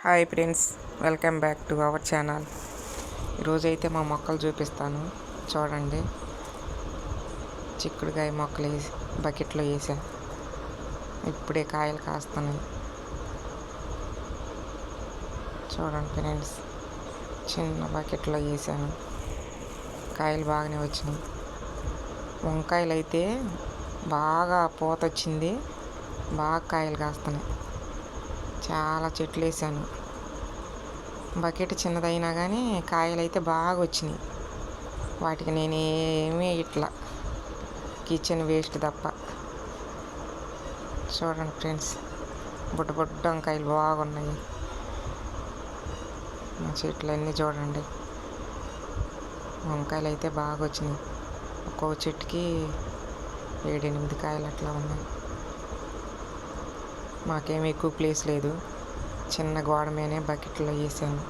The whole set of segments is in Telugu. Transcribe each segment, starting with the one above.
Hi friends, welcome back to our channel. ఈరోజైతే మా మొక్కలు చూపిస్తాను చూడండి. చిక్కుడుకాయ మొక్కలు వేసి బకెట్లో వేసా. ఇప్పుడే కాయలు కాస్తున్నాయి చూడండి ఫ్రెండ్స్. చిన్న బకెట్లో వేసాను, కాయలు బాగానే వచ్చినాయి. వంకాయలు అయితే బాగా పూత వచ్చింది, బాగా కాయలు కాస్తున్నాయి. చాలా చెట్లు వేసాను. బకెట్ చిన్నదైనా కానీ కాయలు అయితే బాగా వచ్చినాయి. వాటికి నేనేమీ ఇట్లా కిచెన్ వేస్ట్ తప్ప. చూడండి ఫ్రెండ్స్, బుడ్డ బుడ్డ వంకాయలు బాగున్నాయి. మా చెట్లు అన్నీ చూడండి, వంకాయలు అయితే బాగా వచ్చినాయి. ఒక్కో చెట్టుకి 7-8 కాయలు అట్లా ఉన్నాయి. మాకేమీ ఎక్కువ ప్లేస్ లేదు, చిన్న గోడ మీదనే బకెట్లో వేసాను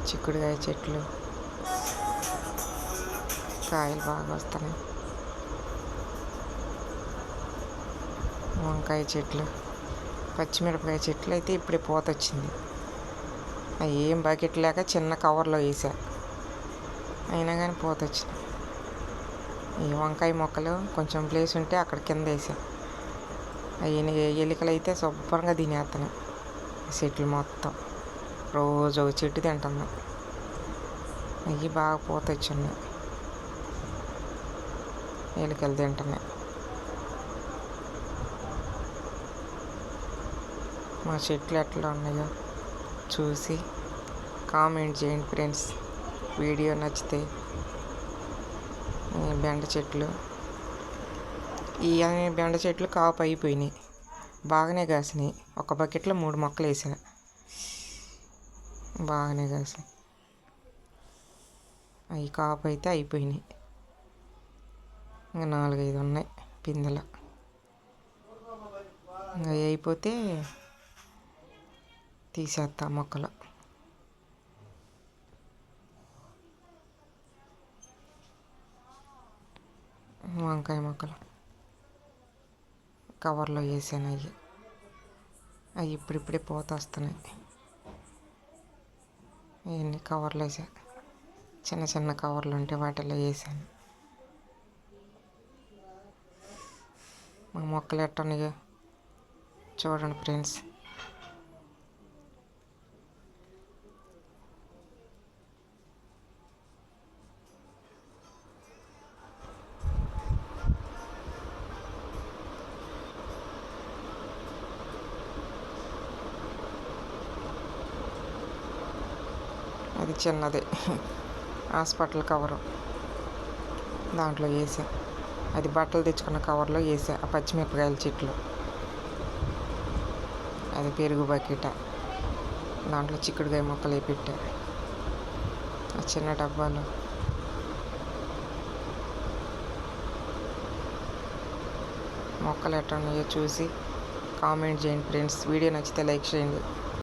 చిక్కుడుకాయ చెట్లు. కాయలు బాగా వస్తున్నాయి. వంకాయ చెట్లు, పచ్చిమిరపకాయ చెట్లు అయితే ఇప్పుడే పూత వచ్చింది. అవి ఏం బకెట్ లేక చిన్న కవర్లో వేసా, అయినా కానీ పూత వచ్చింది. ఈ వంకాయ మొక్కలు కొంచెం ప్లేస్ ఉంటే అక్కడ కింద వేసా. అవి ఎలుకలు అయితే శుభ్రంగా తినేస్తున్నాయి చెట్లు మొత్తం. రోజు ఒక చెట్టు తింటున్నాయి. అవి బాగా పూత వచ్చినాయి, ఎలుకలు తింటున్నాయి. మా చెట్లు ఎట్లా ఉన్నాయో చూసి కామెంట్ చేయండి ఫ్రెండ్స్. వీడియో నచ్చితే. బెండ చెట్లు, ఈ బెండ చెట్లు కాపు అయిపోయినాయి, బాగానే కాసినాయి. ఒక బకెట్లో 3 మొక్కలు వేసా, బాగానే కాసినాయి. అవి కాపు అయితే అయిపోయినాయి. ఇంకా 4-5 ఉన్నాయి పిందెలు. ఇంకా అవి అయిపోతే తీసేస్తా మొక్కలు. వంకాయ మొక్కలు కవర్లో వేసాను. అవి ఇప్పుడిప్పుడే పూత వస్తున్నాయి. ఇవన్నీ కవర్లో వేసా, చిన్న చిన్న కవర్లు ఉంటే వాటిలో వేసాను. మా మొక్కలు ఎట్టున్నాయో చూడండి ఫ్రెండ్స్. అది చిన్నది హాస్పిటల్ కవరు, దాంట్లో వేసా. అది బట్టలు తెచ్చుకున్న కవర్లో వేసా. ఆ పచ్చిమిరపకాయల చెట్లు, అది పెరుగు బకెట, దాంట్లో చిక్కుడుకాయ మొక్కలు పెట్టా. ఆ చిన్న డబ్బాలో మొక్కలు ఎట్లా ఉన్నాయో చూసి కామెంట్ చేయండి ఫ్రెండ్స్. వీడియో నచ్చితే లైక్ చేయండి.